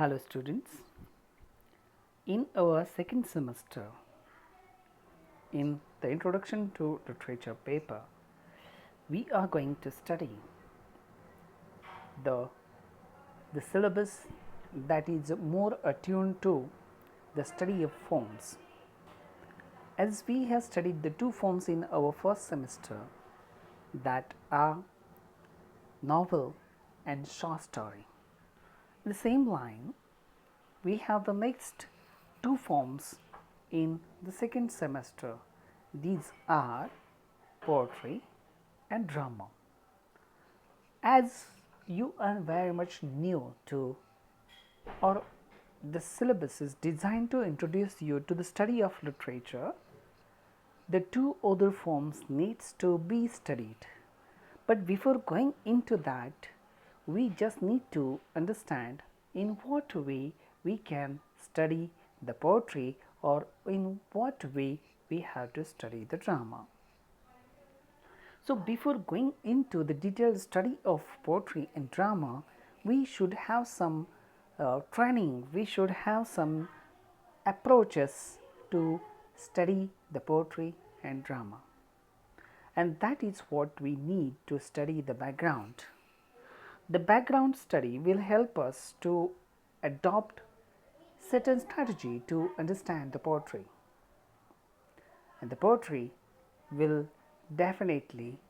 Hello students, in our second semester in the introduction to literature paper, we are going to study the syllabus that is more attuned to the study of forms. As we have studied the two forms in our first semester, that are novel and short story. In the same line, we have the next two forms in the second semester. These are poetry and drama. As you are very much new to, or the syllabus is designed to introduce you to the study of literature, the two other forms needs to be studied. But before going into that, we just need to understand in what way we can study the poetry or in what way we have to study the drama. So, before going into the detailed study of poetry and drama, we should have some training, we should have some approaches to study the poetry and drama, and that is what we need to study the background. The background study will help us to adopt certain strategy to understand the poetry, and the poetry will definitely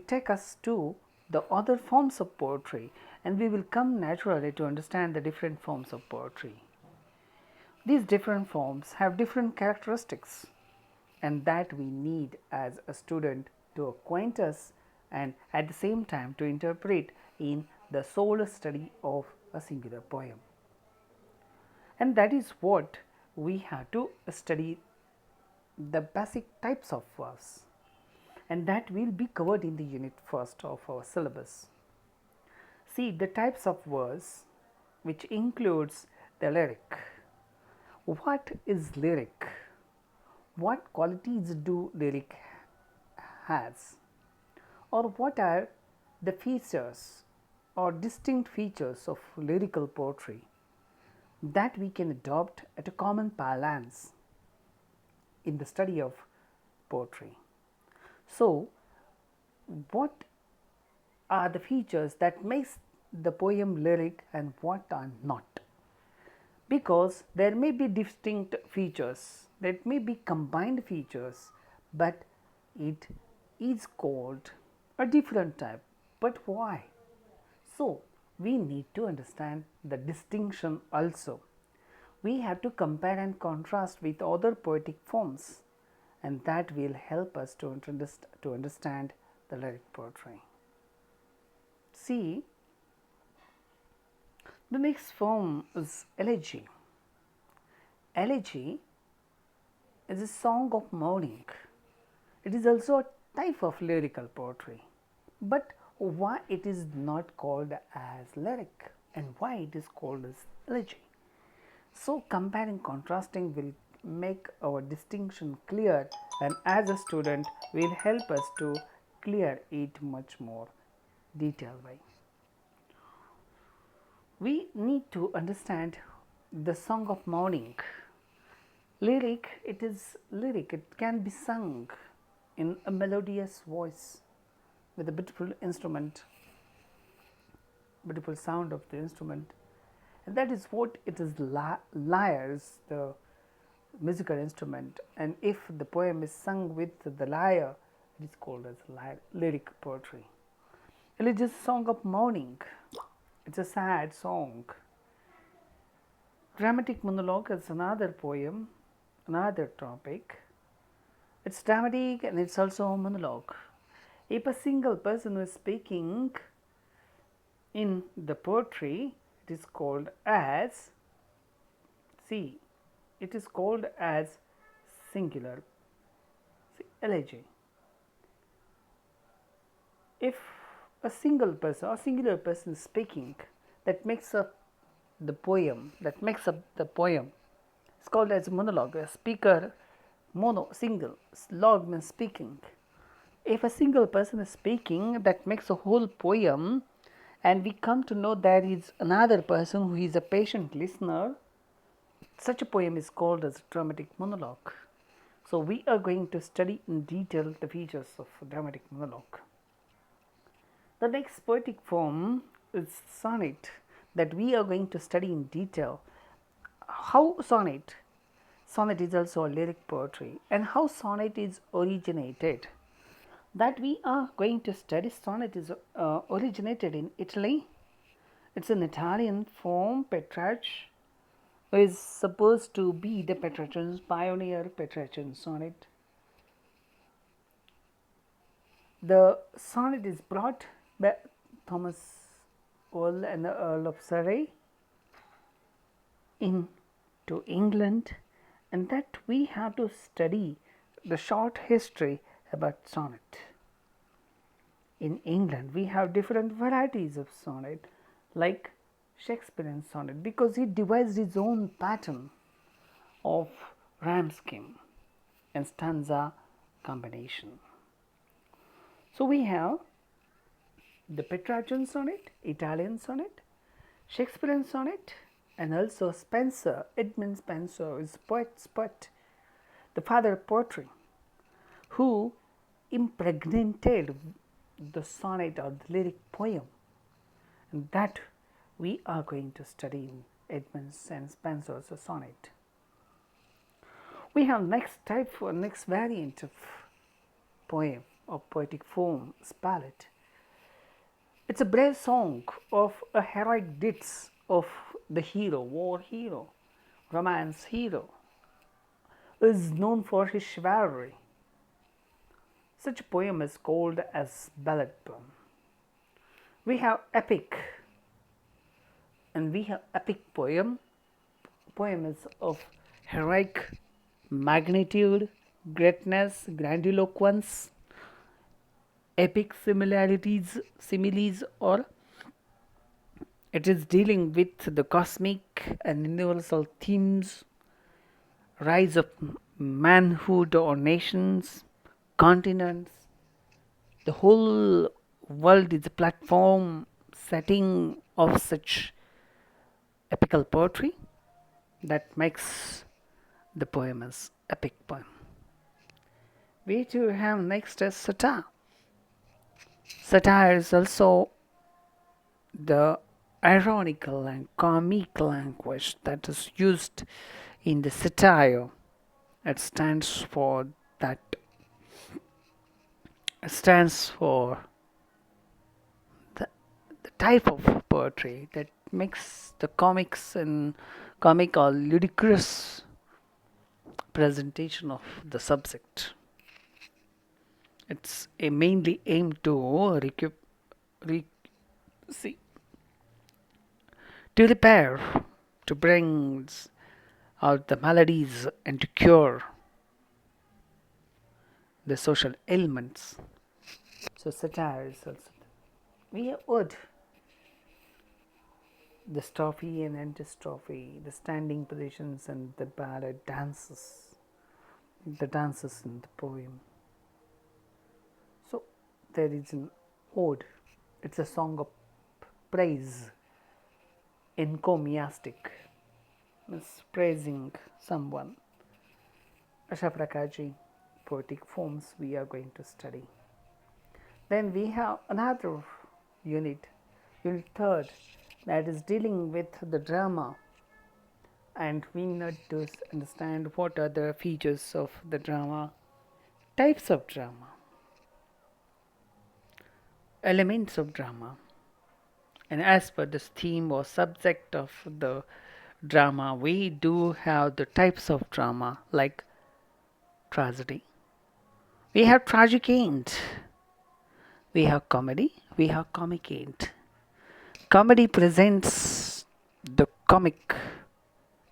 take us to the other forms of poetry, and we will come naturally to understand the different forms of poetry. These different forms have different characteristics, and that we need as a student to acquaint us and at the same time to interpret in the sole study of a singular poem. And that is what we have to study, the basic types of verse, and that will be covered in the unit first of our syllabus. See the types of verse, which includes the lyric. What is lyric? What qualities do lyric has, or what are the features or distinct features of lyrical poetry that we can adopt at a common parlance in the study of poetry. So, what are the features that makes the poem lyric and what are not? Because there may be distinct features, there may be combined features, but it is called a different type. But why? So, we need to understand the distinction also. We have to compare and contrast with other poetic forms, and that will help us to understand the lyric poetry. See, the next form is elegy. Elegy is a song of mourning. It is also a type of lyrical poetry, but why it is not called as lyric and why it is called as elegy? So, comparing, contrasting will make our distinction clear, and as a student will help us to clear it much more detailed way. We need to understand the song of mourning. Lyric, it is lyric, it can be sung in a melodious voice with a beautiful instrument, beautiful sound of the instrument, and that is what it is. Lyres, the musical instrument, and if the poem is sung with the lyre, it is called as lyric poetry. Religious song of mourning, it is a sad song. Dramatic monologue is another poem, another topic. It is dramatic and it is also a monologue. If a single person is speaking in the poetry, it is called as, see, it is called as singular, see, elegy. If a single person or singular person is speaking, that makes up the poem, it's called as a monologue. A speaker, mono, single, log means speaking. If a single person is speaking, that makes a whole poem, and we come to know there is another person who is a patient listener. Such a poem is called as a dramatic monologue. So, we are going to study in detail the features of dramatic monologue. The next poetic form is sonnet that we are going to study in detail. How sonnet? Sonnet is also a lyric poetry, and how sonnet is originated. That we are going to study. Sonnet is originated in Italy. It's an Italian form. Petrarch is supposed to be the Petrarchan's pioneer. Petrarchan sonnet. The sonnet is brought by Thomas Earl and the Earl of Surrey into England, and that we have to study the short history about sonnet. In England, we have different varieties of sonnet, like Shakespearean sonnet, because he devised his own pattern of rhyme scheme and stanza combination. So, we have the Petrarchan sonnet, Italian sonnet, Shakespearean sonnet, and also Spenser. Edmund Spenser is poet's poet, the father of poetry, who impregnated the sonnet or the lyric poem, and that we are going to study in Edmund and Spenser's sonnet. We have next type or next variant of poem or poetic forms palette. It's a brave song of a heroic deeds of the hero, war hero, romance hero, is known for his chivalry. Such a poem is called as ballad poem. We have epic, and we have epic poem. Poem is of heroic magnitude, greatness, grandiloquence, epic similes, or it is dealing with the cosmic and universal themes, rise of manhood or nations, continents. The whole world is a platform setting of such epical poetry that makes the poem as epic poem. We too have next as satire. Satire is also the ironical and comic language that is used in the satire. It stands for that. It stands for the type of poetry that makes the comics and comic or ludicrous presentation of the subject. It's mainly aimed to to repair, to bring out the maladies and to cure the social ailments. So satire is also. We have ode, the strophe and antistrophe, the standing positions and the ballad dances, the dances in the poem. So there is an ode. It's a song of praise, encomiastic, means praising someone. Asha Prakaji, poetic forms we are going to study. Then we have another unit, unit third, that is dealing with the drama, and we need to understand what are the features of the drama, types of drama, elements of drama, and as per this theme or subject of the drama, we do have the types of drama like tragedy. We have tragic end. We have comedy. We have comic end. Comedy presents the comic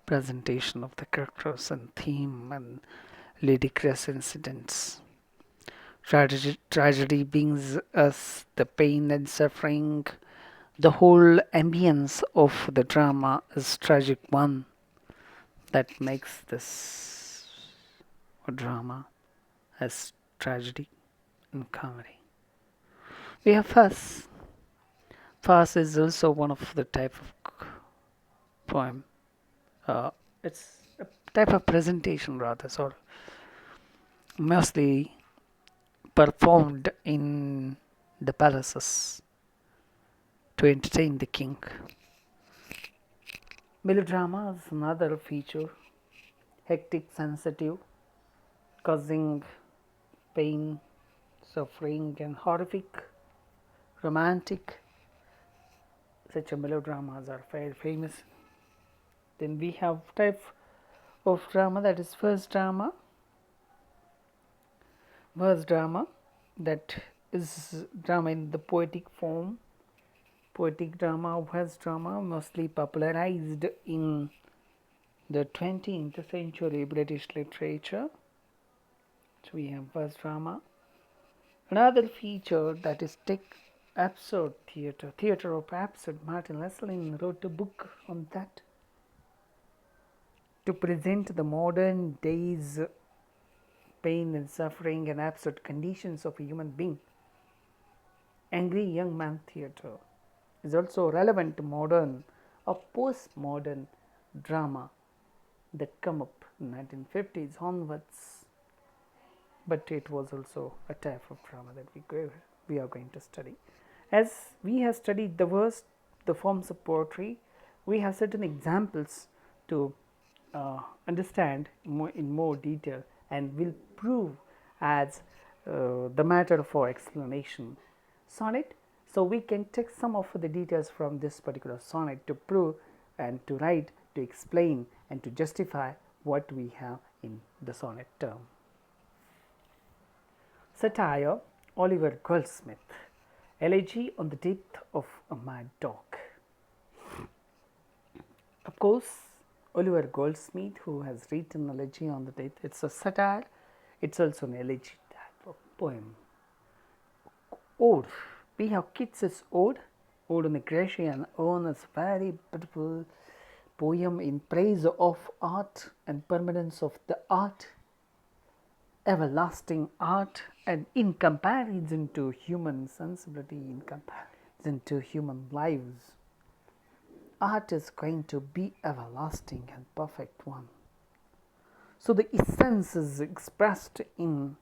presentation of the characters and theme and ludicrous incidents. Tragedy brings us the pain and suffering. The whole ambience of the drama is tragic one that makes this drama as tragedy and comedy. We have first Farce is also one of the type of poem. Uh, it's a type of presentation rather, so mostly performed in the palaces to entertain the king. Melodrama is another feature, hectic, sensitive, causing pain, suffering, and horrific, romantic. Such a melodramas are very famous. Then we have type of drama, that is verse drama, that is drama in the poetic form. Poetic drama, verse drama, mostly popularized in the 20th century British literature. So we have verse drama. Another feature, that is absurd theatre, theatre of absurd. Martin Leslie wrote a book on that to present the modern day's pain and suffering and absurd conditions of a human being. Angry Young Man theatre is also relevant to modern or postmodern drama that come up in 1950s onwards, but it was also a type of drama that we are going to study. As we have studied the forms of poetry, we have certain examples to understand in more detail, and will prove as the matter for explanation. Sonnet. So we can take some of the details from this particular sonnet to prove and to write, to explain, and to justify what we have in the sonnet term. Satire, Oliver Goldsmith. Elegy on the death of a mad dog. Of course, Oliver Goldsmith, who has written Elegy on the Death, it's a satire, it's also an elegy type of poem. Ode. We have Keats's Ode. Ode on the Grecian Urn is a very beautiful poem in praise of art and permanence of the art, everlasting art, and in comparison to human sensibility, in comparison to human lives, art is going to be everlasting and perfect one. So the essence is expressed in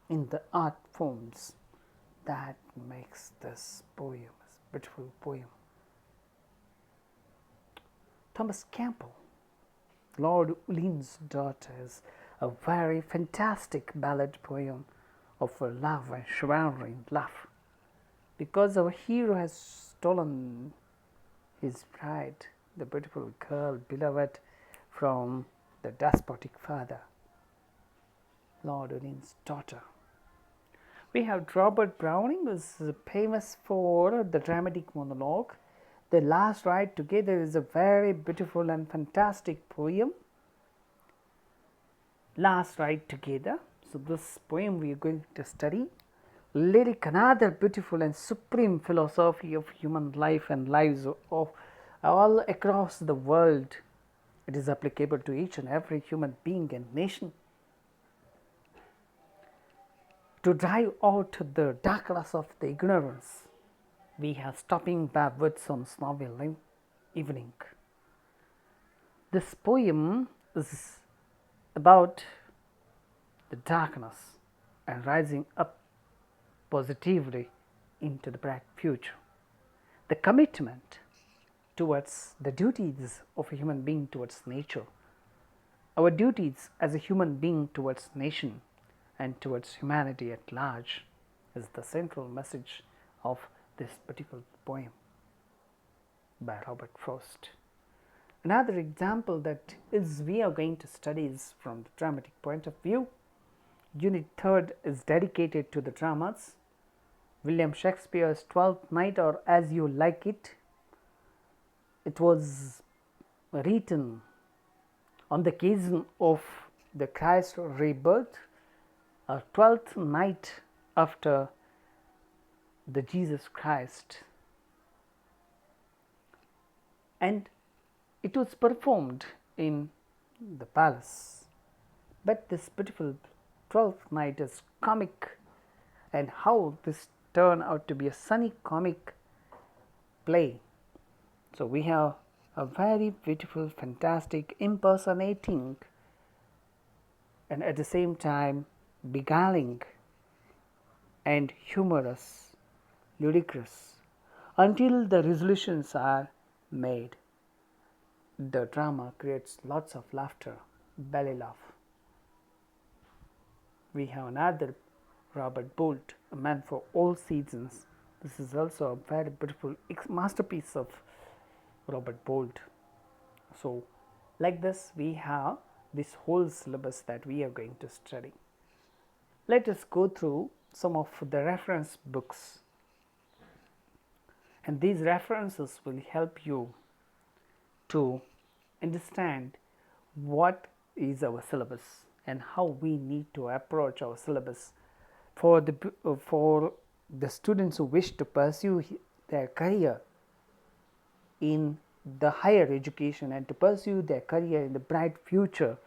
the art forms that makes this poem a beautiful poem. Thomas Campbell, Lord Ulin's Daughter, is a very fantastic ballad poem of love and chivalry and love, because our hero has stolen his bride, the beautiful girl beloved, from the despotic father, Lord Ulin's Daughter. We have Robert Browning, who is famous for the dramatic monologue. The Last Ride Together is a very beautiful and fantastic poem. Last Ride Together. So this poem we are going to study. Lyric, another beautiful and supreme philosophy of human life and lives of all across the world. It is applicable to each and every human being and nation. To drive out the darkness of the ignorance, we have Stopping Barefoot on Snowy Evening. This poem is about the darkness and rising up positively into the bright future. The commitment towards the duties of a human being towards nature, our duties as a human being towards nation and towards humanity at large, is the central message of this particular poem by Robert Frost. Another example that is we are going to study is from the dramatic point of view. Unit 3rd is dedicated to the dramas. William Shakespeare's Twelfth Night, or As You Like It. It was written on the occasion of the Christ rebirth, or 12th night after the Jesus Christ, and it was performed in the palace. But this beautiful 12th night is comic, and how this turned out to be a sunny comic play. So, we have a very beautiful, fantastic, impersonating, and at the same time beguiling and humorous, ludicrous, until the resolutions are made. The drama creates lots of laughter, belly laugh. We have another Robert Bolt, A Man for All Seasons. This is also a very beautiful masterpiece of Robert Bolt. So, like this, we have this whole syllabus that we are going to study. Let us go through some of the reference books, and these references will help you to understand what is our syllabus and how we need to approach our syllabus for the students who wish to pursue their career in the higher education and to pursue their career in the bright future,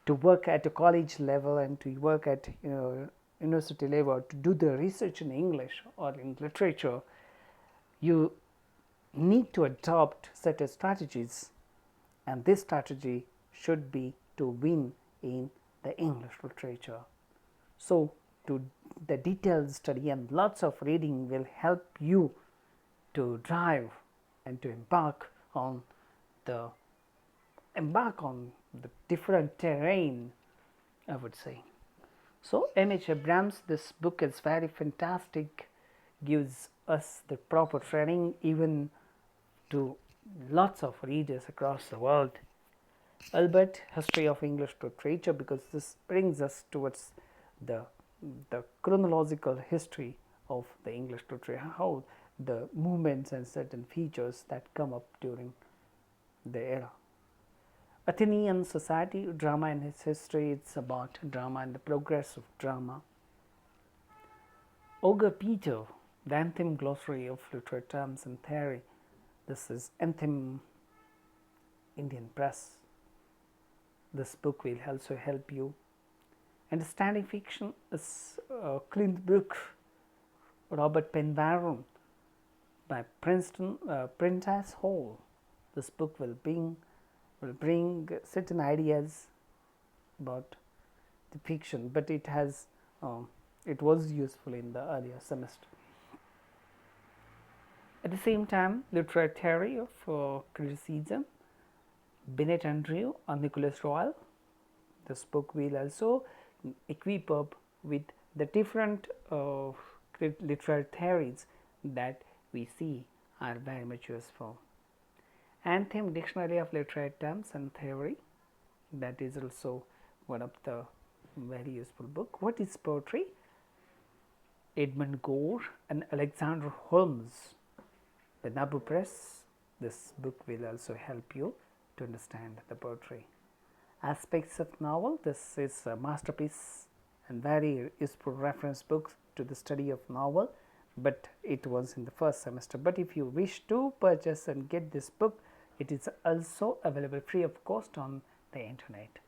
to work at a college level and to work at university level, to do the research in English or in literature. You need to adopt certain strategies, and this strategy should be to win in the English literature. So, the detailed study and lots of reading will help you to drive and to embark on the different terrain, I would say. So, M.H. Abrams, this book is very fantastic, gives us the proper training even to lots of readers across the world. Albert, History of English Literature, because this brings us towards the chronological history of the English literature, how the movements and certain features that come up during the era. Athenian Society, Drama and its History, it's about drama and the progress of drama. Ogre Peter, The Anthem Glossary of Literary Terms and Theory, this is Anthem Indian Press. This book will also help you. Understanding Fiction is Clint Brook, Robert Penbarron by Prentice Hall. This book will bring certain ideas about the fiction, but it was useful in the earlier semester. At the same time, Literary Theory of Criticism, Bennett Andrew or Nicholas Royal. This book will also equip up with the different literary theories that we see are very much useful. Anthem, Dictionary of Literary Terms and Theory, that is also one of the very useful book. What is Poetry? Edmund Gore and Alexander Holmes by Nabu Press. This book will also help you to understand the poetry. Aspects of Novel, this is a masterpiece and very useful reference book to the study of novel, but it was in the first semester. But if you wish to purchase and get this book, it is also available free of cost on the internet.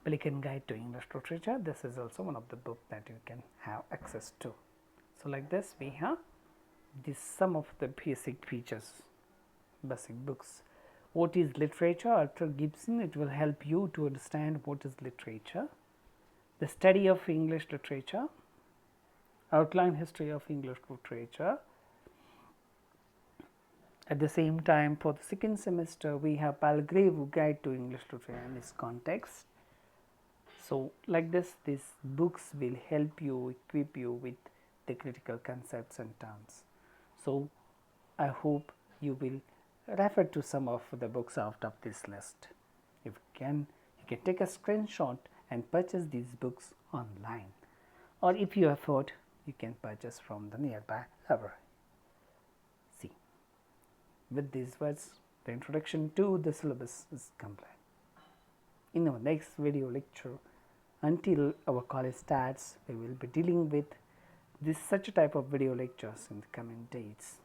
Pelican Guide to English Literature, this is also one of the books that you can have access to. So, like this we have some of the basic features, basic books. What is literature? Arthur Gibson, it will help you to understand what is literature. The study of English literature, outline history of English literature. At the same time, for the second semester, we have Palgrave Guide to English Literature and its context. So, like this, these books will help you, equip you with the critical concepts and terms. So, I hope you will refer to some of the books out of this list. If you can take a screenshot and purchase these books online, or if you afford, you can purchase from the nearby library. See, with these words, the introduction to the syllabus is complete. In our next video lecture, until our college starts, we will be dealing with such a type of video lectures in the coming days.